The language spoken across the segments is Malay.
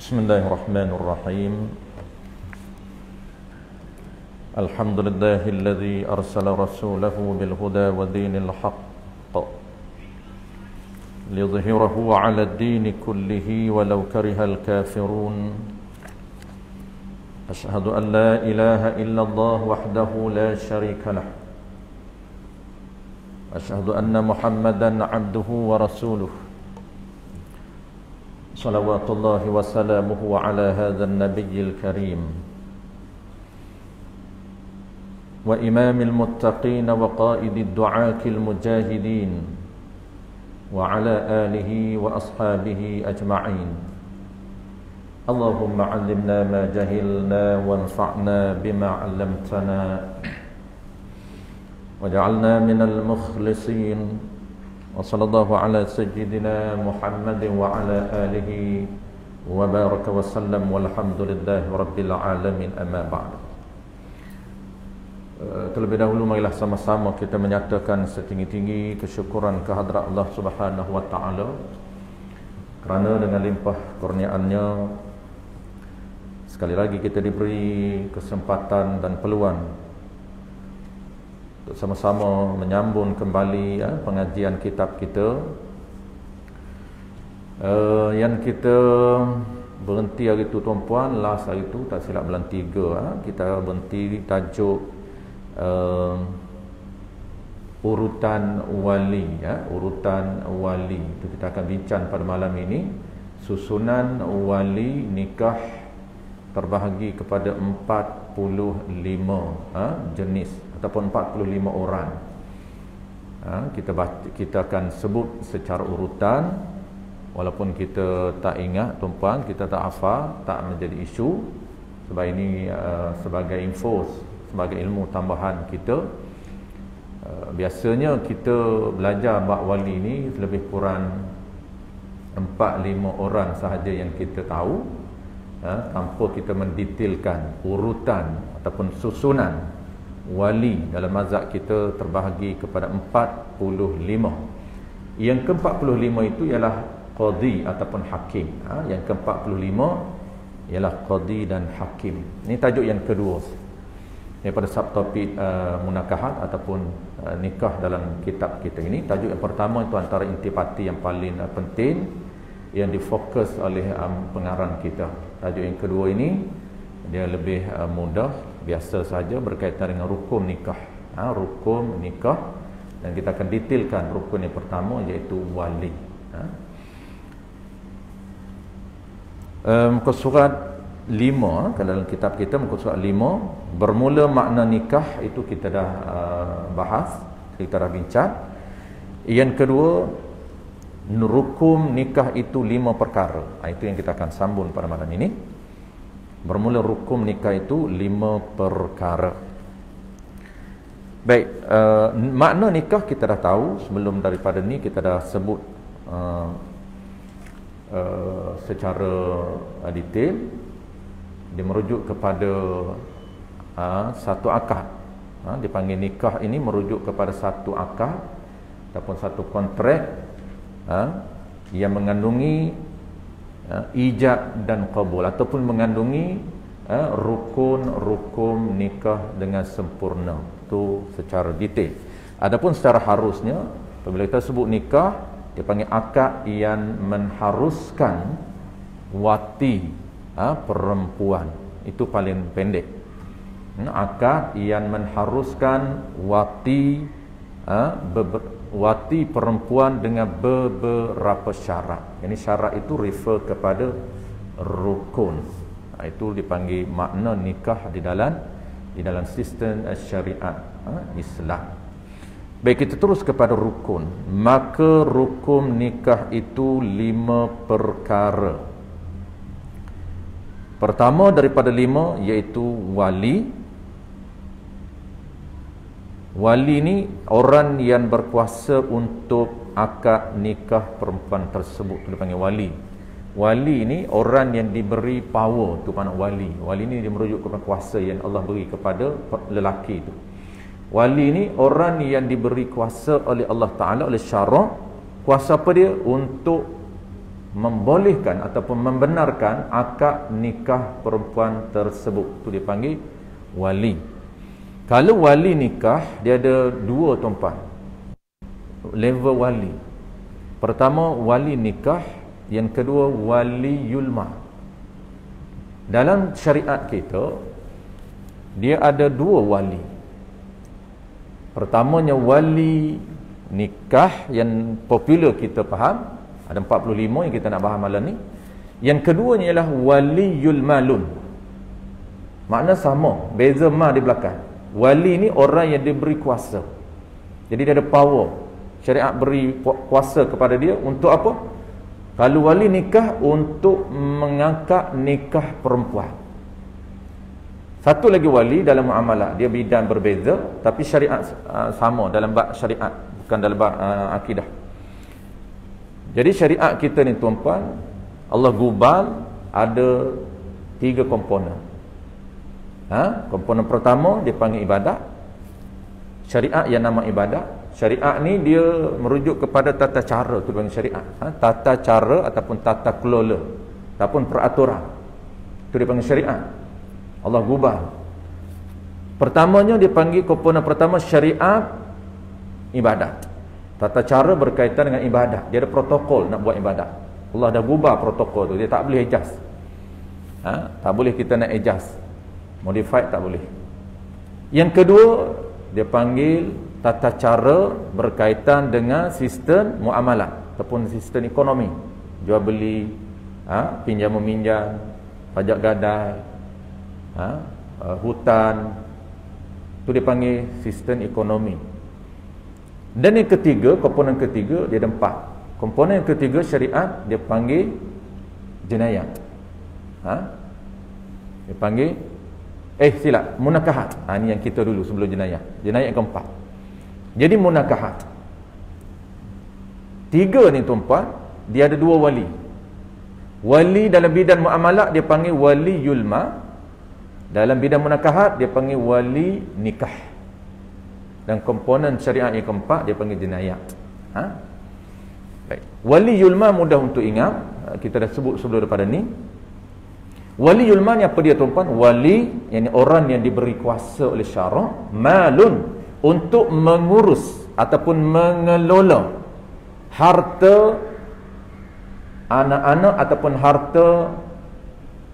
Bismillahirrahmanirrahim. Alhamdulillahilladzi arsala rasulahu bil huda wa dinil haqq liyudhhirahu 'ala ad-din kullihi walau karihal kafirun. Asyhadu an la ilaha illallah wahdahu la syarika lah. Asyhadu anna Muhammadan 'abduhu wa rasuluhu. Salawatullahi wa salamuhu ala hadzal nabiyyil karim wa imamil muttaqin wa qaidid du'atil mujahidin wa ala alihi wa ashabihi ajma'in. Allahumma 'allimna ma jahilna wanfa'na bima 'allamtana waj'alna minal mukhlisin. Wa sallallahu ala sayyidina Muhammadin wa ala alihi wa baraka wa sallam walhamdulillahi rabbil alamin, amma ba'd. Terlebih dahulu marilah sama-sama kita menyatakan setinggi-tinggi kesyukuran kehadrat Allah Subhanahu wa taala kerana dengan limpah kurniaannya sekali lagi kita diberi kesempatan dan peluang untuk sama-sama menyambung kembali pengajian kitab kita yang kita berhenti hari itu tuan-puan, last hari itu tak silap bulan 3 kita berhenti tajuk urutan wali, urutan wali itu kita akan bincang pada malam ini. Susunan wali nikah terbahagi kepada 45 jenis ataupun 45 orang. Kita akan sebut secara urutan, walaupun kita tak ingat tuan-puan, kita tak hafal, tak menjadi isu, sebab ini sebagai info, sebagai ilmu tambahan kita. Biasanya kita belajar bab wali ini lebih kurang 4-5 orang sahaja yang kita tahu, tanpa kita mendetailkan urutan ataupun susunan wali dalam mazhab kita terbahagi kepada 45. Yang ke-45 itu ialah qadhi ataupun hakim. Yang ke-45 ialah qadhi dan hakim. Ini tajuk yang kedua daripada subtopik munakahat ataupun nikah dalam kitab kita ini. Tajuk yang pertama itu antara intipati yang paling penting yang difokus oleh pengarang kita. Tajuk yang kedua ini dia lebih mudah, biasa saja, berkaitan dengan rukun nikah. Rukun nikah, dan kita akan detailkan rukun yang pertama iaitu wali. Muka surat 5, kalau dalam kitab kita muka surat 5, bermula makna nikah itu kita dah bahas, kita dah bincang. Yang kedua, rukun nikah itu 5 perkara. Itu yang kita akan sambung pada malam ini. Bermula rukun nikah itu 5 perkara. Baik, makna nikah kita dah tahu. Sebelum daripada ni kita dah sebut secara detail. Dia merujuk kepada satu akad. Dipanggil nikah ini merujuk kepada satu akad ataupun satu kontrak yang mengandungi ijab dan qabul, ataupun mengandungi rukun-rukun nikah dengan sempurna. Itu secara detail. Adapun secara harusnya, apabila kita sebut nikah, dia panggil akad yang mengharuskan wati perempuan. Itu paling pendek. Akad yang mengharuskan wati perempuan dengan beberapa syarat. Ini syarat itu refer kepada rukun. Itu dipanggil makna nikah di dalam sistem syariat Islam. Baik, kita terus kepada rukun. Maka rukun nikah itu 5 perkara. Pertama daripada 5 iaitu wali. Wali ni orang yang berkuasa untuk akad nikah perempuan tersebut, itu dipanggil wali. Wali ni orang yang diberi power, tu makna wali. Wali ni dia merujuk kepada kuasa yang Allah beri kepada lelaki itu. Wali ni orang yang diberi kuasa oleh Allah Ta'ala, oleh syarak. Kuasa apa dia? Untuk membolehkan ataupun membenarkan akad nikah perempuan tersebut. Itu dipanggil wali. Kalau wali nikah, dia ada dua tuan-puan level wali. Pertama wali nikah, yang kedua wali yulma. Dalam syariat kita dia ada dua wali. Pertamanya wali nikah yang popular kita faham, ada 45 yang kita nak bahas malam ni. Yang keduanya ialah waliyul malun. Makna sama, beza ma di belakang. Wali ni orang yang diberi kuasa. Jadi dia ada power. Syariat beri kuasa kepada dia untuk apa? Kalau wali nikah, untuk mengangkat nikah perempuan. Satu lagi wali dalam muamalah, dia bidang berbeza, tapi syariat sama dalam bab syariat, bukan dalam bab akidah. Jadi syariat kita ni tuan-puan, Allah gubal ada 3 komponen. Komponen pertama dia panggil ibadat. Syariat yang nama ibadat. Syariat ni dia merujuk kepada tata cara, tu panggil syariat. Tata cara ataupun tata kelola ataupun peraturan, tu dia panggil syariat. Allah gubal. Pertamanya dia panggil komponen pertama syariat ibadat. Tata cara berkaitan dengan ibadat. Dia ada protokol nak buat ibadat. Allah dah gubal protokol tu. Dia tak boleh ejaz. Tak boleh kita nak ejaz. Modified tak boleh. Yang kedua dia panggil tata cara berkaitan dengan sistem muamalah ataupun sistem ekonomi, jual beli, pinjam meminjam, pajak gadai, hutan. Itu dia panggil sistem ekonomi. Dan yang ketiga, komponen ketiga dia ada 4. Komponen yang ketiga syariat dia panggil jenayah. Dia panggil silap, munakahat. Ini yang kita dulu sebelum jenayah. Jenayah yang keempat. Jadi munakahat. 3 ni tuan-puan, dia ada 2 wali. Wali dalam bidang muamalah dia panggil wali yulma. Dalam bidang munakahat dia panggil wali nikah. Dan komponen syariat yang keempat dia panggil jenayah. Baik. Wali yulma mudah untuk ingat. Kita dah sebut sebelum daripada ni. Wali yulma ni apa dia tuan-puan? Wali yang orang yang diberi kuasa oleh syarak, malun, untuk mengurus ataupun mengelola harta anak-anak ataupun harta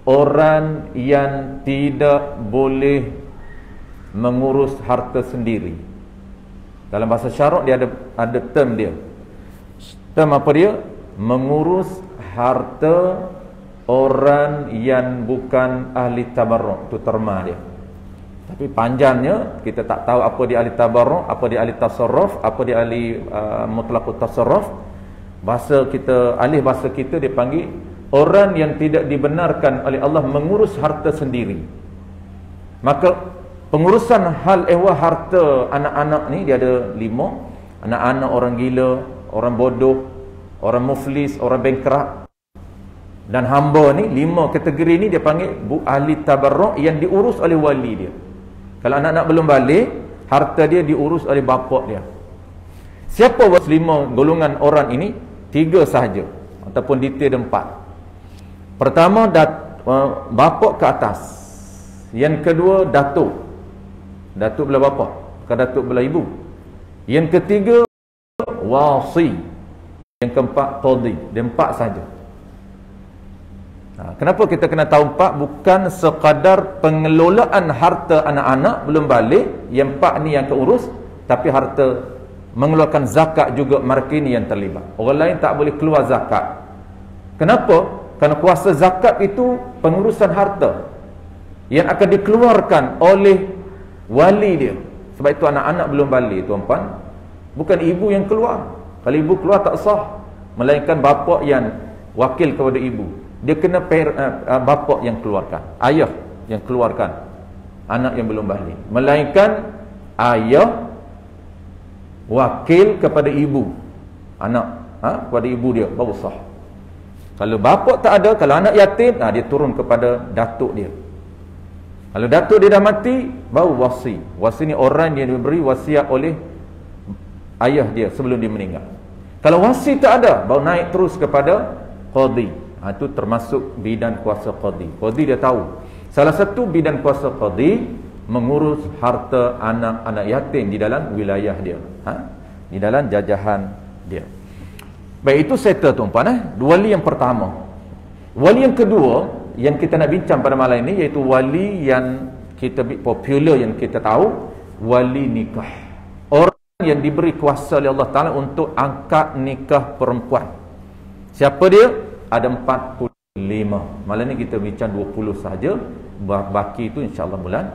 orang yang tidak boleh mengurus harta sendiri. Dalam bahasa syarak dia ada term dia. Term apa dia? Mengurus harta orang yang bukan ahli tabarruk. Itu terma dia. Tapi panjangnya kita tak tahu apa dia ahli tabarruk, apa dia ahli tasarruf, apa dia ahli mutlaqut tasarruf. Bahasa kita, alih bahasa kita dia panggil orang yang tidak dibenarkan oleh Allah mengurus harta sendiri. Maka pengurusan hal ehwal harta anak-anak ni dia ada 5. Anak-anak orang gila, orang bodoh, orang muflis, orang bankrupt dan hamba ni, 5 kategori ni dia panggil ahli tabarruk yang diurus oleh wali dia. Kalau anak-anak belum balik, harta dia diurus oleh bapa dia. Siapa 5 golongan orang ini? 3 sahaja ataupun detail 4. Pertama bapa ke atas. Yang kedua datuk. Datuk belah bapa, bukan datuk belah ibu. Yang ketiga wasi. Yang keempat qadhi. Dia 4 sahaja. Kenapa kita kena tahu 4? Bukan sekadar pengelolaan harta anak-anak belum balik, yang 4 ni yang keurus, tapi harta mengeluarkan zakat juga markini yang terlibat. Orang lain tak boleh keluar zakat. Kenapa? Kerana kuasa zakat itu pengurusan harta yang akan dikeluarkan oleh wali dia. Sebab itu anak-anak belum balik tuan-puan, bukan ibu yang keluar. Kalau ibu keluar tak sah, melainkan bapa yang wakil kepada ibu. Dia kena bapa yang keluarkan, ayah yang keluarkan anak yang belum balik, melainkan ayah wakil kepada ibu anak, kepada ibu dia baru sah. Kalau bapa tak ada, kalau anak yatim, dia turun kepada datuk dia. Kalau datuk dia dah mati, baru wasi. Wasi ni orang yang diberi wasiat oleh ayah dia sebelum dia meninggal. Kalau wasi tak ada, baru naik terus kepada qadi. Itu termasuk bidan kuasa qadi. Qadi dia tahu. Salah satu bidan kuasa qadi mengurus harta anak-anak yatim di dalam wilayah dia. Di dalam jajahan dia. Baik, itu settle tuan-puan. Wali yang pertama. Wali yang kedua yang kita nak bincang pada malam ini, iaitu wali yang kita popular, yang kita tahu, wali nikah. Orang yang diberi kuasa oleh Allah Ta'ala untuk angkat nikah perempuan. Siapa dia? Ada 45. Malam ni kita bincang 20 saja. Baki itu insyaAllah bulan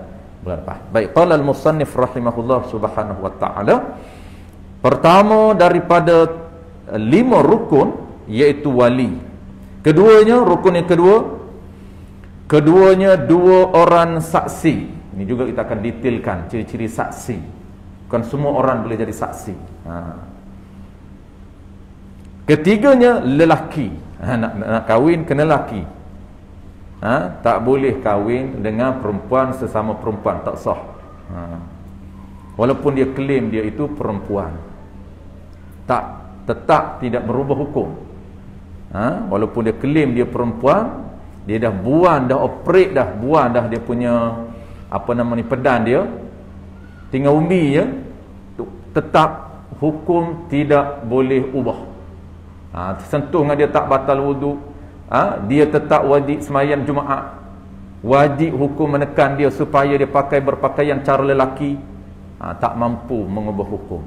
depan. Baik, qala al-musannif rahimahullah subhanahu wa ta'ala. Pertama daripada 5 rukun, iaitu wali. Keduanya, rukun yang kedua, keduanya 2 orang saksi. Ini juga kita akan detailkan ciri-ciri saksi. Bukan semua orang boleh jadi saksi. Ketiganya lelaki. Nak kahwin kena lelaki. Tak boleh kahwin dengan perempuan sesama perempuan, tak sah. Walaupun dia claim dia itu perempuan, tetap tidak merubah hukum. Walaupun dia claim dia perempuan, dia dah buang, dah operate dah, buang dah dia punya pedan dia, tinggal umbi je, tetap hukum tidak boleh ubah. Sentuh dengan dia tak batal wudu, dia tetap wajib sembahyang Jumaat, wajib hukum menekan dia supaya dia berpakaian cara lelaki, tak mampu mengubah hukum.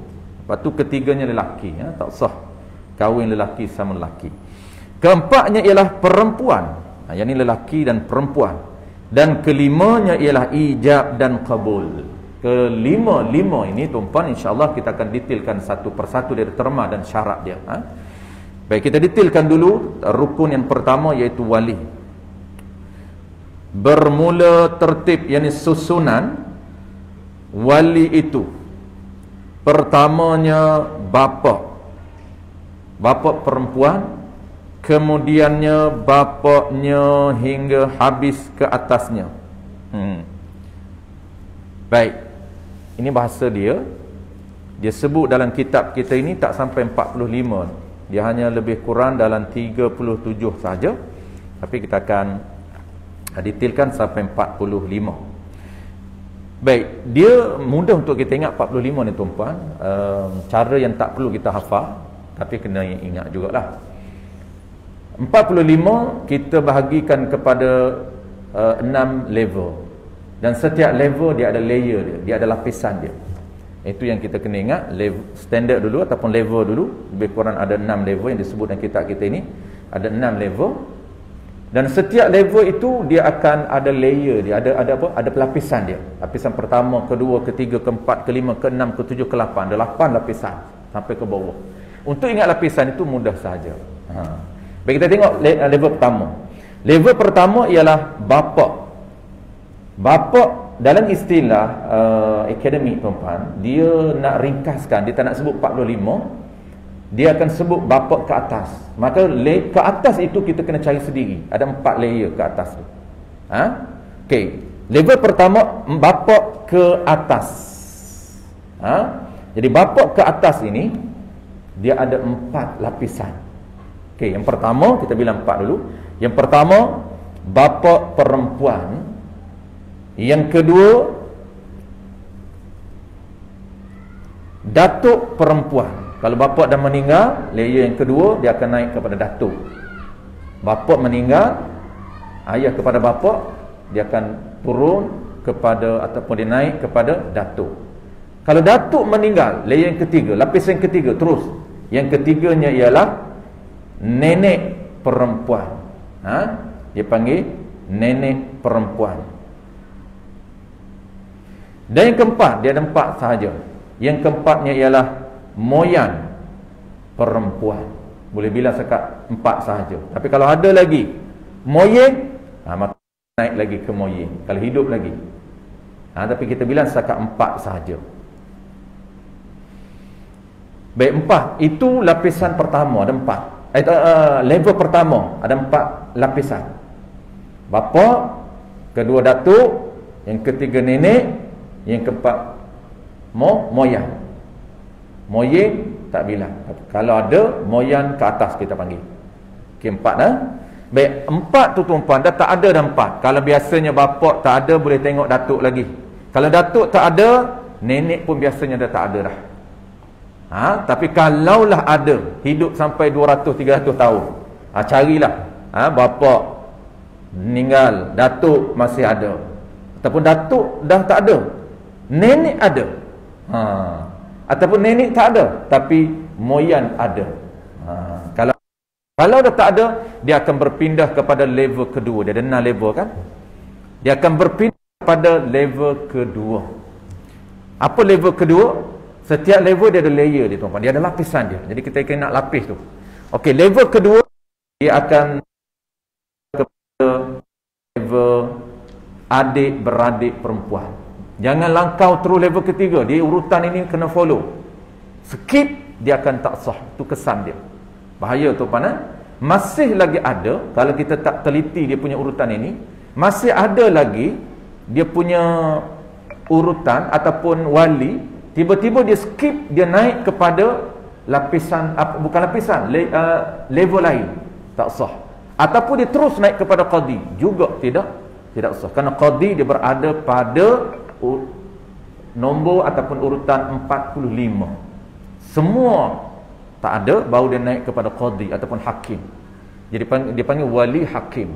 Lepas tu ketiganya lelaki, tak sah kahwin lelaki sama lelaki. Keempatnya ialah perempuan, yang ini lelaki dan perempuan. Dan kelimanya ialah ijab dan qabul. Kelima ini tuan-puan, insya-Allah kita akan detailkan satu persatu dari terma dan syarat dia. Baik, kita detailkan dulu rukun yang pertama, iaitu wali. Bermula tertib, yakni susunan wali itu. Pertamanya bapa perempuan, kemudiannya bapaknya hingga habis ke atasnya. Baik, ini bahasa dia sebut dalam kitab kita ini tak sampai 45. Dia hanya lebih kurang dalam 37 saja. Tapi kita akan detailkan sampai 45. Baik, dia mudah untuk kita ingat 45 ni tuan-puan. Cara yang tak perlu kita hafal, tapi kena ingat jugalah. 45 kita bahagikan kepada 6 level. Dan setiap level dia ada layer dia ada lapisan dia. Itu yang kita kena ingat. Level standard dulu ataupun level dulu, lebih kurang ada 6 level yang disebut dalam kitab kita ini. Ada 6 level. Dan setiap level itu dia akan ada layer dia, ada pelapisan dia. Lapisan pertama, kedua, ketiga, keempat, kelima, keenam, ketujuh, ke-8. Ada 8 lapisan sampai ke bawah. Untuk ingat lapisan itu mudah sahaja. Baik, kita tengok level pertama. Level pertama ialah bapa. Dalam istilah akademik tuan-tuan, dia nak ringkaskan, dia tak nak sebut 45, dia akan sebut bapa ke atas. Maka ke atas itu kita kena cari sendiri. Ada 4 layer ke atas tu. Okey, level pertama bapa ke atas. Jadi bapa ke atas ini dia ada 4 lapisan. Okey, yang pertama kita bilang 4 dulu. Yang pertama bapa perempuan. Yang kedua datuk perempuan. Kalau bapa dah meninggal, layer yang kedua dia akan naik kepada datuk. Bapa meninggal, ayah kepada bapa, dia akan turun kepada ataupun dia naik kepada datuk. Kalau datuk meninggal, layer yang ketiga, lapis yang ketiga terus. Yang ketiganya ialah nenek perempuan. Dia panggil nenek perempuan. Dan yang keempat, dia ada 4 sahaja. Yang keempatnya ialah moyan perempuan. Boleh bilang sekat 4 sahaja. Tapi kalau ada lagi moyen, maka naik lagi ke moyen. Kalau hidup lagi. Tapi kita bilang sekat 4 sahaja. Baik, 4. Itu lapisan pertama, ada 4. Level pertama ada 4 lapisan. Bapa, kedua datuk, yang ketiga nenek, yang keempat moyan. Moyen tak bilang. Kalau ada moyan ke atas kita panggil. Okey, 4 dah. Baik, 4 tu tuan-puan dah tak ada dah 4. Kalau biasanya bapak tak ada, boleh tengok datuk lagi. Kalau datuk tak ada, nenek pun biasanya dah tak ada dah. Tapi kalaulah ada, hidup sampai 200-300 tahun, carilah. Bapak meninggal, datuk masih ada, ataupun datuk dah tak ada, nenek ada, ataupun nenek tak ada tapi moyan ada. Kalau dah tak ada, dia akan berpindah kepada level kedua. Dia ada 6 level kan, dia akan berpindah kepada level kedua. Apa level kedua? Setiap level dia ada layer dia tuan-tuan, dia ada lapisan dia. Jadi kita kena nak lapis tu. Okey, level kedua dia akan kepada level adik-beradik perempuan. Jangan langkau terus level ketiga. Dia urutan ini kena follow. Skip, dia akan tak sah. Itu kesan dia. Bahaya tuan-tuan. Masih lagi ada, kalau kita tak teliti dia punya urutan ini, masih ada lagi dia punya urutan ataupun wali, tiba-tiba dia skip, dia naik kepada lapisan, bukan lapisan, level lain, tak sah. Ataupun dia terus naik kepada qadi, juga tidak sah. Kerana qadi dia berada pada nombor ataupun urutan 45. Semua tak ada, baru dia naik kepada qadi ataupun hakim. Jadi dia panggil wali hakim.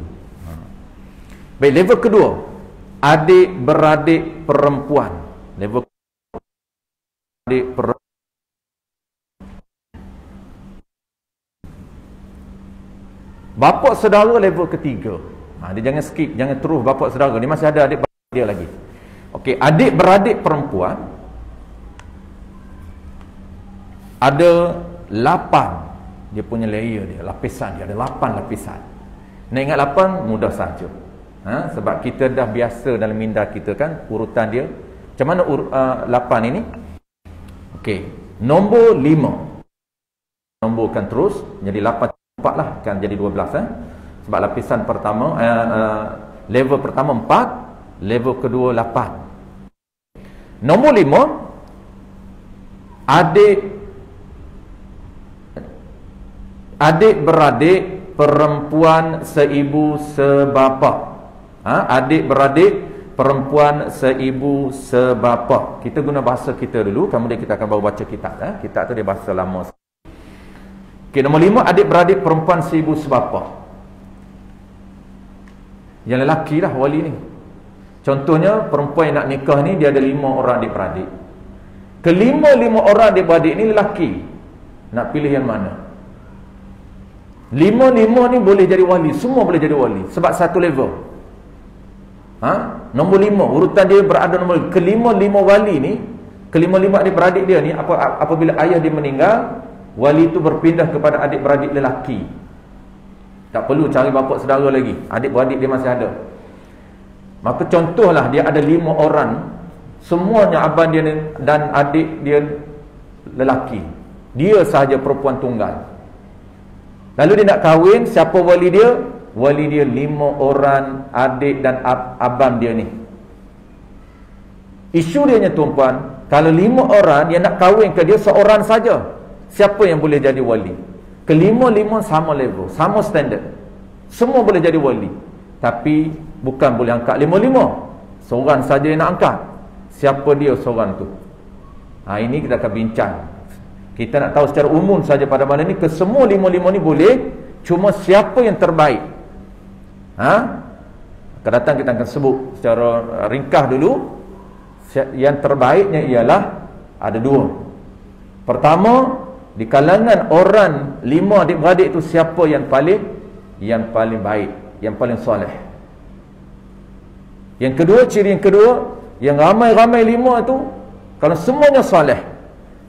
Baik, level kedua, adik-beradik perempuan. Level adik perempuan. Bapak saudara level ketiga. Dia jangan skip, jangan terus bapak saudara. Dia masih ada adik-beradik dia lagi. Okey, adik-beradik perempuan ada 8. Dia punya layer dia, lapisan dia, ada 8 lapisan. Nak ingat 8 mudah saja. Sebab kita dah biasa dalam minda kita kan urutan dia. Macam mana 8 ini? Okey, nombor 5 nomborkan terus jadi 8 4 lah, kan jadi 12 sebab lapisan pertama level pertama 4, level kedua 8. Nombor 5, adik-beradik perempuan seibu sebapa. Adik-beradik perempuan seibu sebapa. Kita guna bahasa kita dulu, kemudian kita akan baru baca kitab. Kitab tu dia bahasa lama. Okey, nombor 5, adik-beradik perempuan seibu sebapa. Yang lelaki lah wali ni. Contohnya perempuan yang nak nikah ni, dia ada 5 orang adik-beradik. Kelima-lima orang adik-beradik ni lelaki. Nak pilih yang mana? 5 ni boleh jadi wali, semua boleh jadi wali sebab satu level. Nombor 5 urutan dia berada nombor kelima-lima wali ni, kelima-lima adik-beradik dia ni, apabila ayah dia meninggal, wali itu berpindah kepada adik-beradik lelaki. Tak perlu cari bapa saudara lagi, adik-beradik dia masih ada. Maka contohlah dia ada 5 orang, semuanya abang dia dan adik dia lelaki, dia sahaja perempuan tunggal. Lalu dia nak kahwin, siapa wali dia? Wali dia 5 orang adik dan abang dia ni. Isu dia ni tuan-puan, kalau 5 orang dia nak kahwin ke dia seorang saja, siapa yang boleh jadi wali? Kelima-lima sama level, sama standard, semua boleh jadi wali. Tapi bukan boleh angkat 5-5, seorang saja yang nak angkat. Siapa dia seorang tu? Ini kita akan bincang. Kita nak tahu secara umum saja pada malam ni, ke semua 5 ni boleh, cuma siapa yang terbaik. Akan datang kita akan sebut secara ringkas dulu. Yang terbaiknya ialah ada 2. Pertama, di kalangan orang 5 adik-beradik itu, siapa yang paling baik, yang paling soleh. Yang kedua, ciri yang kedua, yang ramai-ramai 5 itu, kalau semuanya soleh,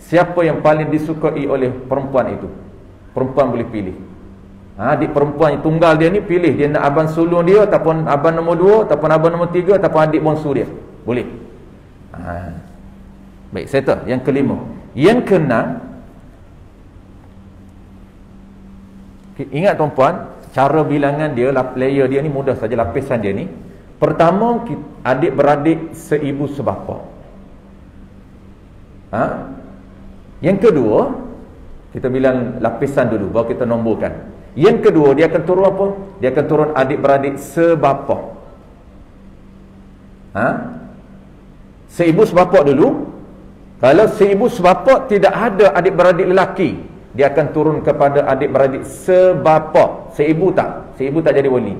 siapa yang paling disukai oleh perempuan itu? Perempuan boleh pilih. Adik perempuan yang tunggal dia ni pilih, dia nak abang sulung dia, ataupun abang nombor 2, ataupun abang nombor 3, ataupun adik bongsu dia. Boleh. Baik, settle. Yang kelima. Yang keenam, ingat tuan-puan, cara bilangan dia, layer dia ni mudah saja, lapisan dia ni. Pertama, adik-beradik seibu sebapa. Yang kedua, kita bilang lapisan dulu, baru kita nomborkan. Yang kedua, dia akan turun apa? Dia akan turun adik-beradik sebapa. Seibu sebapa dulu. Kalau seibu sebapa tidak ada adik-beradik lelaki, dia akan turun kepada adik-beradik sebapa. Seibu tak? Seibu tak jadi wali.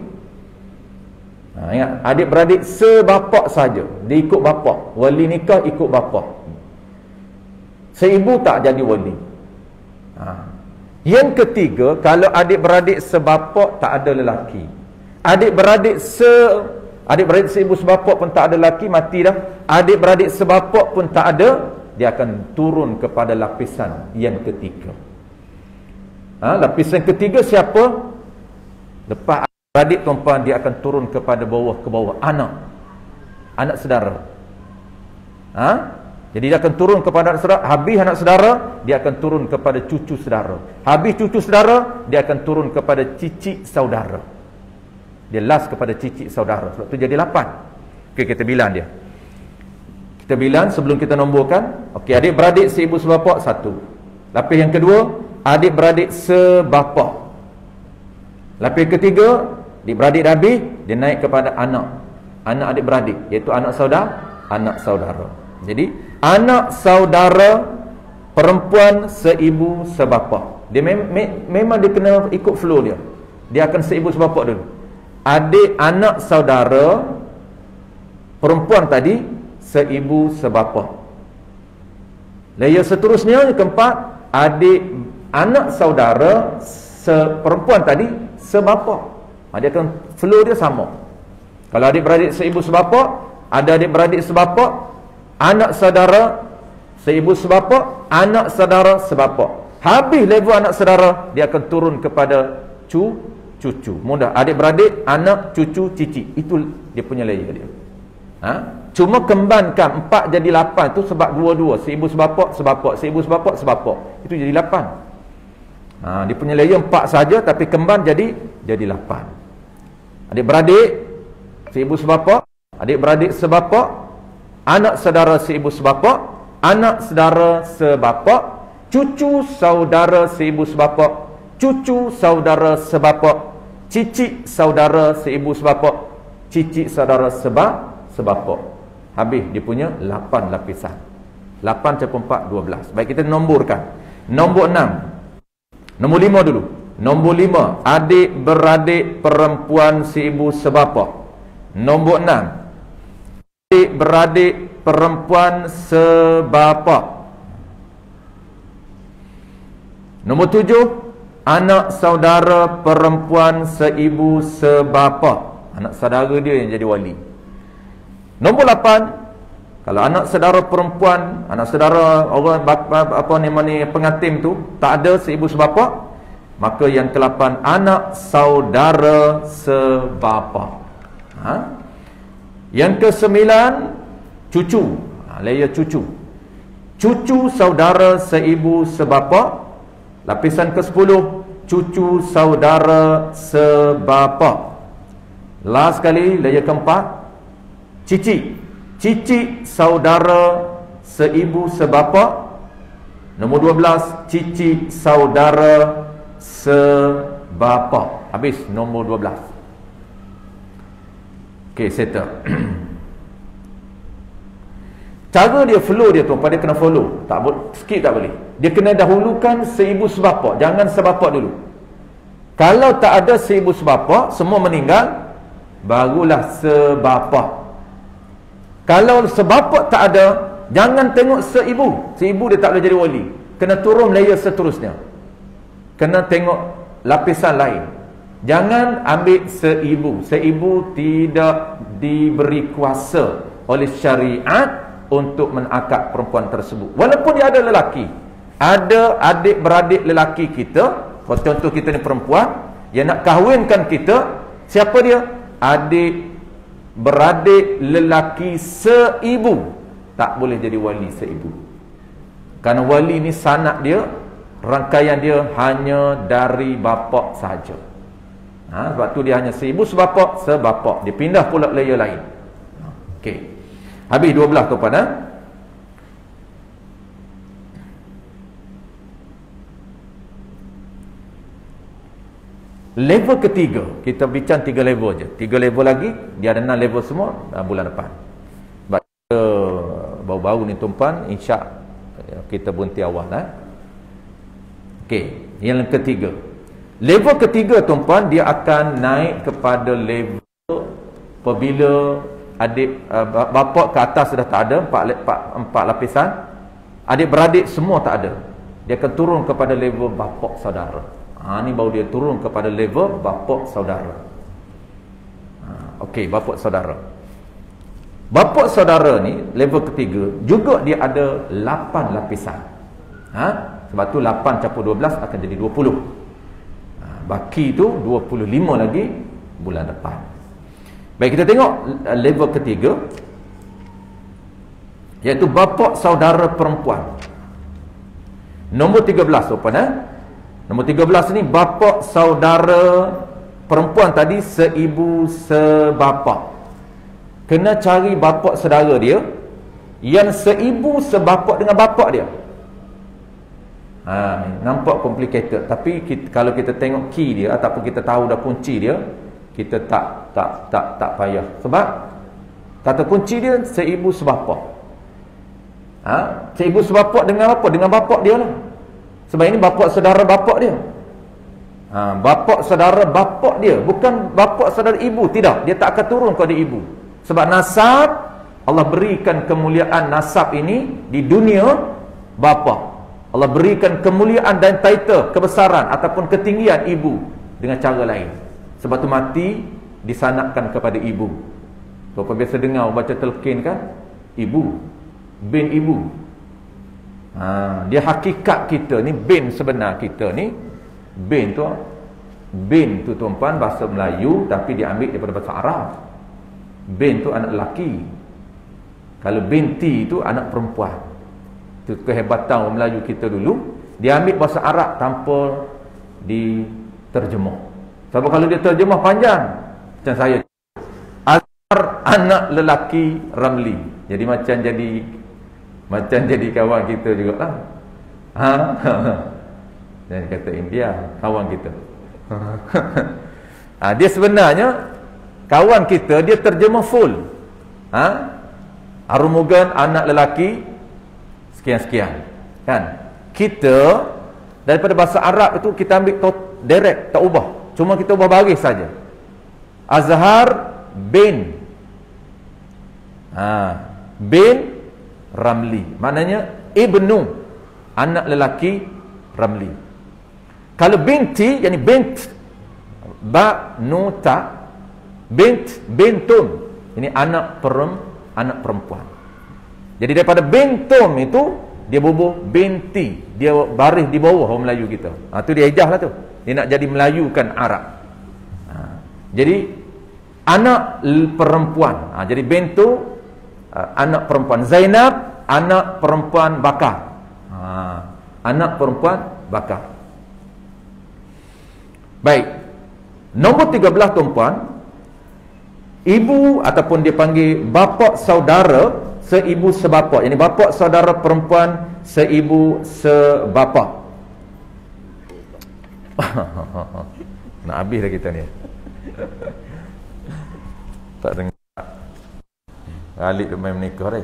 Ingat, adik-beradik sebapa saja, dia ikut bapa. Wali nikah ikut bapa. Seibu tak jadi wali. Yang ketiga, kalau adik-beradik sebapa tak ada lelaki. Adik-beradik seibu sebapa pun tak ada lelaki, mati dah. Adik-beradik sebapa pun tak ada, dia akan turun kepada lapisan yang ketiga. Lapisan ketiga siapa? Lepas adik tuan-tuan, dia akan turun kepada bawah, ke bawah anak saudara. Jadi dia akan turun kepada anak saudara. Habis anak saudara, dia akan turun kepada cucu saudara. Habis cucu saudara, dia akan turun kepada cicit saudara. Dia last kepada cicit saudara. Sebab tu jadi 8. Okey, kita bilang dia. Kita bilang sebelum kita nomborkan. Okey, adik-beradik seibu sebapa 1. Lapis yang kedua, adik-beradik sebapa. Lapis ketiga, adik-beradik dah habis, dia naik kepada anak adik-beradik, iaitu anak saudara. Jadi anak saudara perempuan seibu sebapa. Dia memang dia kena ikut flow dia. Dia akan seibu sebapa dulu. Anak saudara perempuan tadi seibu sebapa. Layer seterusnya yang keempat, anak saudara perempuan tadi sebapa. Dia akan flow dia sama. Kalau adik-beradik seibu sebapa, ada adik-beradik sebapa, anak saudara seibu sebapa, anak saudara sebapa. Habis level anak saudara, dia akan turun kepada cucu. Mudah, adik-beradik, anak, cucu, cici. Itu dia punya layer dia. Cuma kembankan 4 jadi 8 tu sebab dua-dua. Seibu sebapa, seibu sebapa, itu jadi 8. Dia punya layer 4 saja, tapi kemban jadi 8. Adik-beradik seibu sebapa, adik-beradik sebapa, anak saudara seibu sebapa, anak saudara sebapa, cucu saudara seibu sebapa, cucu saudara sebapa, cicit saudara seibu sebapa, cicit saudara sebapa. Habis dia punya 8 lapisan. 8 campur 4, 12. Baik, kita nomborkan. Nombor 6. Nombor 5 dulu. Nombor 5, adik-beradik perempuan seibu sebapa. Nombor 6, adik-beradik perempuan sebapa. Nombor 7, anak saudara perempuan seibu sebapa. Anak saudara dia yang jadi wali. Nombor 8, kalau anak saudara perempuan, anak saudara orang pengantin tu tak ada seibu sebapa, maka yang ke-8, anak saudara sebapa. Yang ke-9, cucu. Layer cucu. Cucu saudara seibu sebapa. Lapisan ke-10, cucu saudara sebapa. Last sekali, layer ke-4, cici saudara seibu sebapa. Nombor 12, cici saudara sebapa. Habis nombor 12. Okey, settle. Cara dia flow dia tu, pada kena follow. Tak boleh skip, tak boleh. Dia kena dahulukan seibu sebapa, jangan sebapa dulu. Kalau tak ada seibu sebapa, semua meninggal, barulah sebapa. Kalau sebapa tak ada, jangan tengok seibu. Seibu dia tak boleh jadi wali. Kena turun layer seterusnya. Kena tengok lapisan lain. Jangan ambil seibu. Seibu tidak diberi kuasa oleh syariat untuk menakad perempuan tersebut. Walaupun dia ada lelaki. Ada adik-beradik lelaki kita, contoh kita ni perempuan, yang nak kahwinkan kita, siapa dia? Adik-beradik lelaki seibu. Tak boleh jadi wali seibu. Kerana wali ni sanak dia, rangkaian dia hanya dari bapa saja. Sebab tu dia hanya seibu sebapa. Dia pindah pula layer lain. Okey. Habis 12 tuan-tuan. Level ketiga, kita bincang 3 level je. 3 level lagi, dia ada 6 level semua bulan depan. Sebab kita baru-baru ni tuan-puan, insya kita berhenti awal Okey, yang ketiga. Level ketiga tuan-puan, dia akan naik kepada level apabila adik bapa ke atas sudah tak ada, 4 lapisan. Adik-beradik semua tak ada. Dia akan turun kepada level bapa saudara. Ni baru dia turun kepada level bapa saudara. Okey, bapa saudara. Bapa saudara ni level ketiga juga dia ada 8 lapisan. Sebab tu 8 campur 12 akan jadi 20. Baki tu 25 lagi bulan depan. Baik, kita tengok level ketiga, iaitu bapa saudara perempuan. Nombor 13 tuan-puan. Nombor 13 ni bapa saudara perempuan tadi seibu sebapa. Kena cari bapa saudara dia yang seibu sebapa dengan bapa dia. Nampak complicated, tapi kalau kita tengok key dia ataupun kita tahu dah kunci dia, kita tak payah. Sebab kata kunci dia seibu sebapa. Seibu sebapa dengan apa? Dengan bapa dia lah. Sebab ini bapa saudara bapa dia. Bapa saudara bapa dia, bukan bapa saudara ibu. Tidak, dia tak akan turun kepada ibu. Sebab nasab, Allah berikan kemuliaan nasab ini di dunia bapa. Allah berikan kemuliaan dan title, kebesaran ataupun ketinggian ibu dengan cara lain. Sebab tu mati disanakkan kepada ibu. Bapa biasa dengar baca telkin kan? Ibu, bin ibu. Dia hakikat kita ni, bin sebenar kita ni, bin tu tuan-puan bahasa Melayu tapi diambil daripada bahasa Arab. Bin tu anak lelaki. Kalau binti tu anak perempuan. Itu kehebatan orang Melayu kita dulu. Dia ambil bahasa Arab tanpa diterjemah. Sebab kalau dia terjemah panjang, macam saya, Azhar anak lelaki Ramli, jadi macam jadi kawan kita juga lah. Dan kata India kawan kita. Dia sebenarnya kawan kita, dia terjemah full. Arumugan anak lelaki sekian-sekian. Kan? Kita daripada bahasa Arab itu kita ambil direct, tak ubah. Cuma kita ubah baris saja. Azhar bin bin Ramli, maknanya ibnu, anak lelaki Ramli. Kalau binti, yani bint, ba nu ta, bintun, ini anak perempuan. Jadi daripada bintun itu dia bubuh binti, dia baris di bawah orang Melayu kita. Tu dia ejah lah tu. Dia nak jadi melayukan Arab. Jadi anak perempuan. Jadi bintu, anak perempuan. Zainab, anak perempuan Bakar. Anak perempuan Bakar. Baik. Nombor 13 tuan-puan, ibu ataupun dia panggil bapa saudara seibu sebapa. Yang bapa saudara perempuan seibu sebapa. Nak habis dah kita ni. Tak dengar. Alik tu main menikah dah.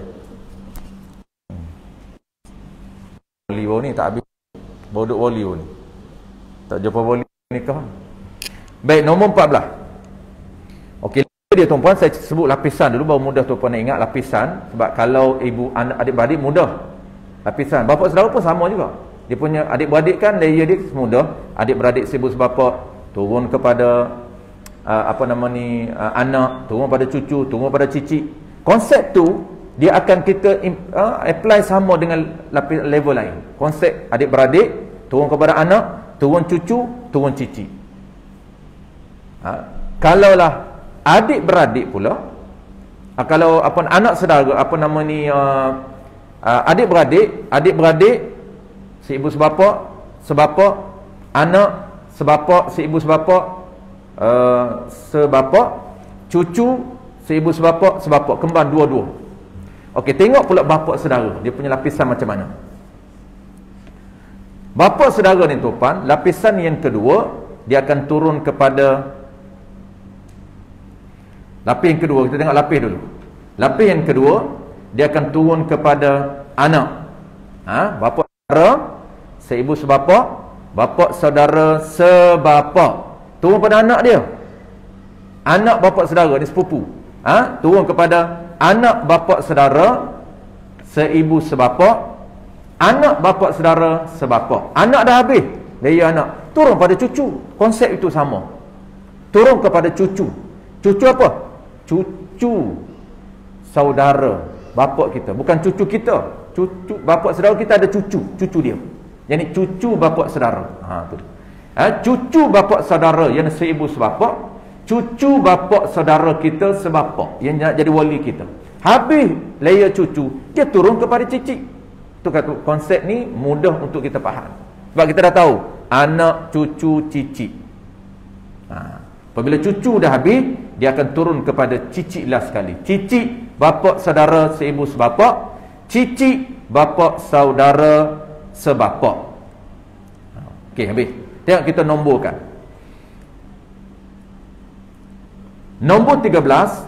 Wali bau ni tak habis. Bau duk wali bau ni. Tak jumpa wali menikah. Baik, nombor 14. Okey, dia tuan-puan, saya sebut lapisan dulu baru mudah tuan-puan nak ingat lapisan. Sebab kalau ibu adik-beradik mudah. Lapisan. Bapa saudara pun sama juga. Dia punya adik-beradik kan layer dia mudah. Adik-beradik sibuk sebapa turun kepada anak, turun pada cucu, turun pada cicit. Konsep tu dia akan kita apply sama dengan level lain. Konsep adik-beradik turun kepada anak, turun cucu, turun cicit. Kalaulah adik-beradik pula, kalau anak saudara adik-beradik seibu sebapa, anak sebapa seibu sebapa, cucu seibu sebapa, kembar dua-dua. Okey, tengok pula bapa saudara, dia punya lapisan macam mana. Bapa saudara ni tuan, lapisan yang kedua, dia akan turun kepada lapis yang kedua. Kita tengok lapis dulu. Lapis yang kedua, dia akan turun kepada anak. Bapa saudara seibu sebapa, bapa saudara sebapa, turun pada anak dia. Anak bapa saudara ni sepupu. Turun kepada anak bapa saudara seibu sebapa, anak bapa saudara sebapa. Anak dah habis, dia anak. Turun pada cucu. Konsep itu sama. Turun kepada cucu. Cucu apa? Cucu saudara bapa kita, bukan cucu kita. Cucu bapa saudara kita ada cucu dia. Yani cucu bapa saudara. Tu. Cucu bapa saudara yang seibu sebapa, cucu bapa saudara kita sebapa yang nak jadi wali kita. Habis layer cucu, dia turun kepada cicit. Tu kata konsep ni mudah untuk kita faham. Sebab kita dah tahu anak, cucu, cicit. Apabila cucu dah habis, dia akan turun kepada cicit lah sekali. Cicit bapa saudara seibu sebapa, cicit bapa saudara sebapa. Okey, habis. Tengok kita nomborkan. Nombor 13,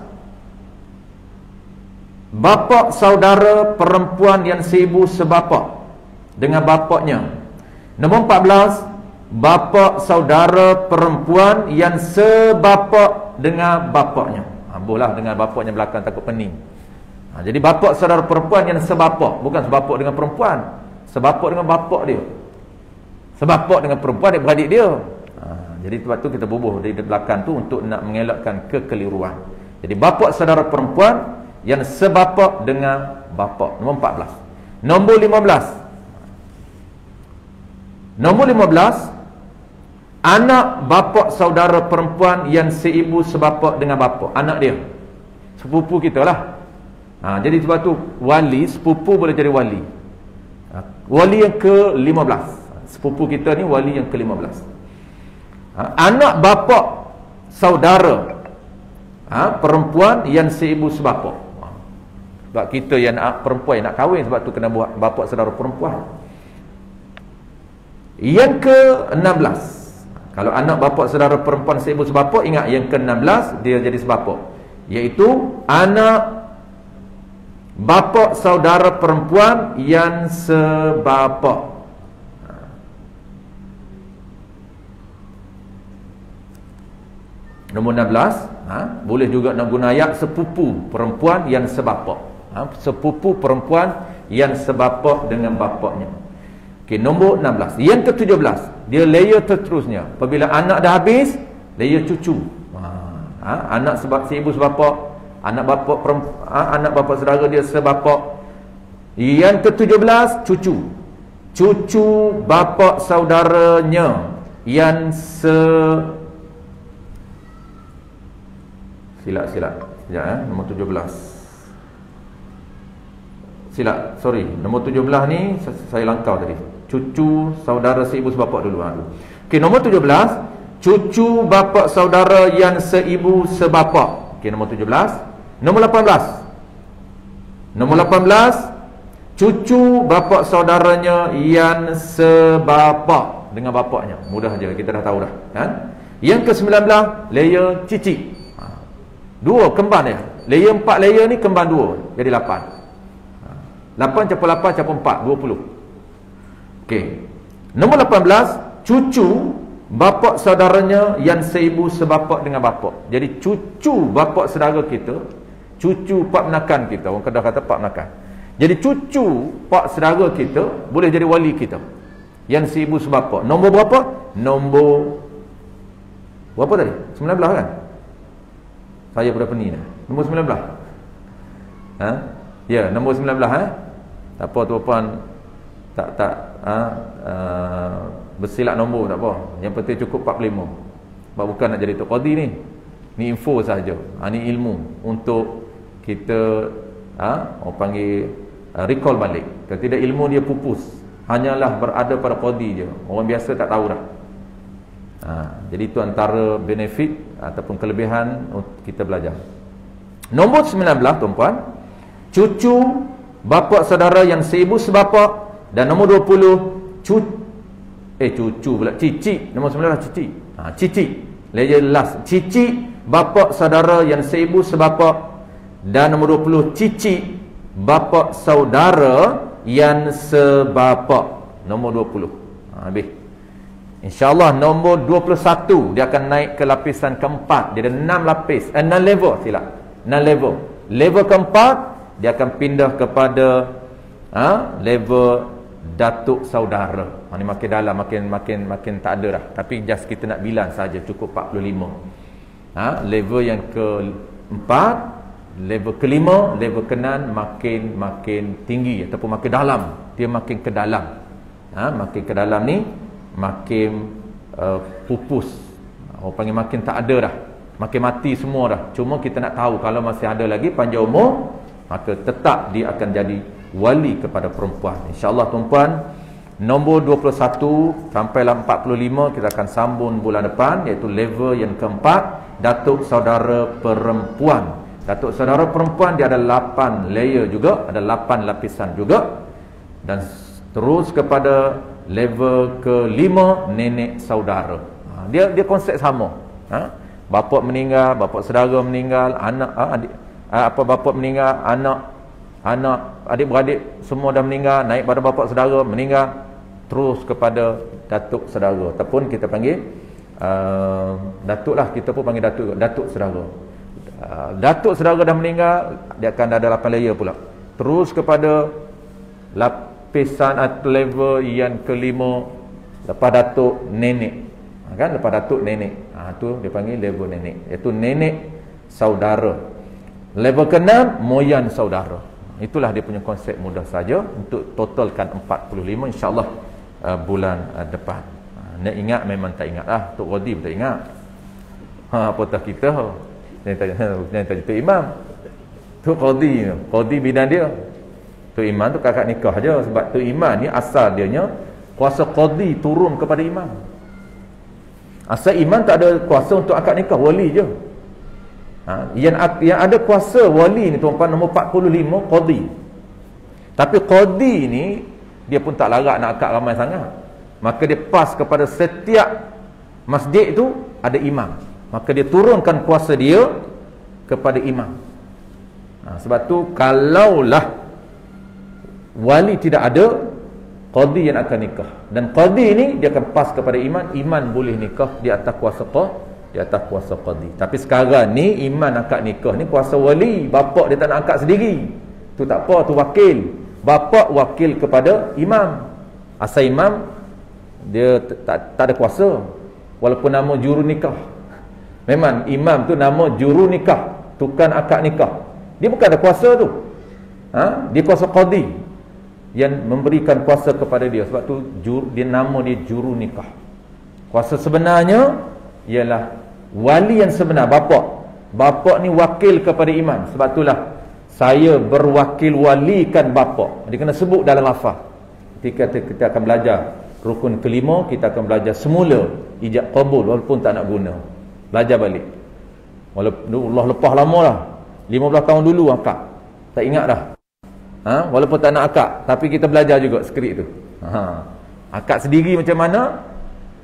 bapa saudara perempuan yang seibu sebapa dengan bapaknya. Nombor 14, bapa saudara perempuan yang sebapa dengan bapaknya. Bolehlah dengan bapaknya belakang takut pening. Jadi bapa saudara perempuan yang sebapa, bukan sebapa dengan perempuan, sebapa dengan bapak dia, sebapa dengan perempuan dia beradik dia. Jadi sebab tu kita bubuh di belakang tu untuk nak mengelakkan kekeliruan. Jadi bapa saudara perempuan yang sebapa dengan bapa. Nombor 14. Nombor 15. Nombor 15, anak bapa saudara perempuan yang seibu sebapa dengan bapa. Anak dia, sepupu kita lah. Jadi sebab tu wali, sepupu boleh jadi wali. Wali yang ke-15. Sepupu kita ni wali yang ke-15. Anak bapa saudara perempuan yang seibu sebapa. Sebab kita yang perempuan yang nak kahwin, sebab tu kena buat bapa saudara perempuan. Yang ke-16, kalau anak bapa saudara perempuan seibu sebapa, ingat yang ke-16 dia jadi sebapa, iaitu anak bapa saudara perempuan yang sebapa. Nombor 16, boleh juga nak guna ayat sepupu perempuan yang sebapa. Sepupu perempuan yang sebapa dengan bapaknya. Okey, nombor 16. Yang ke-17, dia layer terterusnya. Apabila anak dah habis, layer cucu. Anak sebab seibu sebapa, anak bapa anak bapa saudara dia sebapa. Yang ke-17, cucu. Cucu bapa saudaranya yang Silap. Sekejap nombor 17. Silap, sorry. Nombor 17 ni saya langkau tadi. Cucu saudara seibu sebapa dulu. Okey, nombor 17, cucu bapa saudara yang seibu sebapa. Okey, nombor 17. Nombor 18. Nombor 18, cucu bapa saudaranya yang sebapa dengan bapaknya. Mudah je, kita dah tahu dah, kan? Yang ke-19, layer cicit. Dua kembar dia. Layer 4 layer ni kembar 2, jadi 8. 8 campur 8 campur 4, 20. Okey. Nombor 18, cucu bapa saudaranya yang seibu sebapa dengan bapa. Jadi cucu bapa saudara kita, cucu pak menakan kita. Orang Kedah kata pak menakan. Jadi cucu pak saudara kita boleh jadi wali kita yang seibu sebapa. Nombor berapa? Nombor berapa tadi? 19 kan? Saya pada pening dah. Nombor 19. Ya, nombor 19 Tak apa tuan-puan tak bersilap nombor tak apa. Yang penting cukup 45. Sebab bukan nak jadi tok qadi ni. Ni info sahaja. Ni ilmu untuk kita orang panggil recall balik. Kalau tidak ilmu dia pupus. Hanyalah berada pada qadi je. Orang biasa tak tahu dah. Jadi itu antara benefit ataupun kelebihan untuk kita belajar. Nombor 19 tuan-puan, cucu bapa saudara yang seibu sebapa. Dan nombor 20, cucu pula, cicit. Nombor 19 cicit. Cicit. Layer last. Cicit bapa saudara yang seibu sebapa. Dan nombor 20 cicit bapa saudara yang sebapa. Nombor 20. Habis. InsyaAllah nombor 21 dia akan naik ke lapisan keempat. Dia ada 6 lapis, 6 level, silap 6 level. Level keempat dia akan pindah kepada level datuk saudara. Ini makin dalam, makin tak ada dah. Tapi just kita nak bilang saja, cukup 45. Level yang keempat, level kelima, level keenam makin tinggi ataupun makin dalam. Dia makin ke dalam. Makin ke dalam ni makin pupus. Orang panggil makin tak ada dah. Makin mati semua dah. Cuma kita nak tahu kalau masih ada lagi panjang umur, maka tetap dia akan jadi wali kepada perempuan. InsyaAllah tuan-puan, nombor 21 sampailah 45 kita akan sambung bulan depan, iaitu level yang keempat, datuk saudara perempuan. Datuk saudara perempuan dia ada 8 layer juga, ada 8 lapisan juga. Dan terus kepada level kelima, nenek saudara. Dia konsep sama. Bapa meninggal, bapa saudara meninggal, anak adik, bapa meninggal, anak adik-beradik semua dah meninggal, naik pada bapa saudara meninggal, terus kepada datuk saudara ataupun kita panggil datuk lah, kita pun panggil datuk saudara. Datuk saudara dah meninggal, dia akan ada 8 layer pula. Terus kepada lapisan atau level yang kelima, lepas datuk nenek, kan, lepas datuk nenek, tu dia panggil level nenek, iaitu nenek saudara. Level ke-6 moyang saudara. Itulah dia punya konsep mudah saja untuk totalkan 45 insya-Allah bulan depan. Nak ingat memang tak ingat lah, Tok Qadi pun tak ingat. Apatah kita yang tanya Tok Imam, Tok Qadi bidang dia. Tok Imam tu kakak nikah je, sebab Tok Imam ni asal dianya kuasa Qadi turun kepada imam. Asal imam tak ada kuasa untuk akad nikah, wali je. Yang ada kuasa wali ni tuan-tuan nombor 45 qadi. Tapi qadi ni dia pun tak larat nak akad ramai sangat. Maka dia pas kepada setiap masjid tu ada imam. Maka dia turunkan kuasa dia kepada imam. Sebab tu kalaulah wali tidak ada, qadi yang akan nikah. Dan qadi ni dia akan pas kepada iman. Iman boleh nikah di atas kuasa qadi. Tapi sekarang ni iman akad nikah ni kuasa wali. Bapak dia tak nak akad sendiri, tu tak apa, tu wakil. Bapak wakil kepada imam. Asal imam dia tak ada kuasa, walaupun nama juru nikah. Memang imam tu nama juru nikah, tukang akad nikah. Dia bukan ada kuasa tu. Dia kuasa qadi yang memberikan kuasa kepada dia. Sebab tu dia nama dia juru nikah. Kuasa sebenarnya ialah wali yang sebenar, bapak ni wakil kepada imam. Sebab itulah saya berwakil walikan bapak. Dia kena sebut dalam lafaz. Ketika kita akan belajar rukun kelima, kita akan belajar semula ijab qabul, walaupun tak nak guna. Belajar balik. Walaupun Allah lepas lama dah, 15 tahun dulu akad, tak ingat dah. Walaupun tak nak akad, tapi kita belajar juga skrip tu. Akad sendiri macam mana,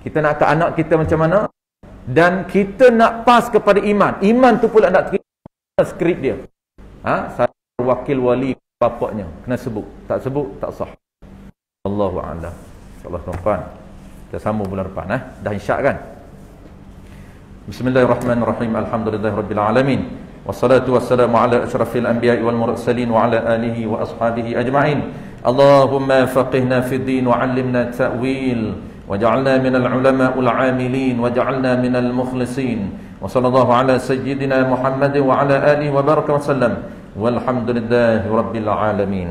kita nak akad anak kita macam mana, dan kita nak pas kepada iman. Iman tu pula nak terima skrip dia. Saya wakil wali bapaknya, kena sebut. Tak sebut tak sah. Allahu a'lam. InsyaAllah tuan-tuan kita sambung bulan depan. Dah insya' kan. Bismillahirrahmanirrahim. Alhamdulillahirabbil alamin. Wassalatu wassalamu ala asyrafil anbiya'i wal mursalin wa ala alihi wa ashabihi ajma'in. Allahumma faqihna fid din wa 'allimna ta'wil waj'alna minal ulama'il 'amilin waj'alna minal mukhlisin. Wa sallallahu ala sayyidina Muhammad wa ala alihi wa baraka wa sallam. Walhamdulillahi rabbil alamin.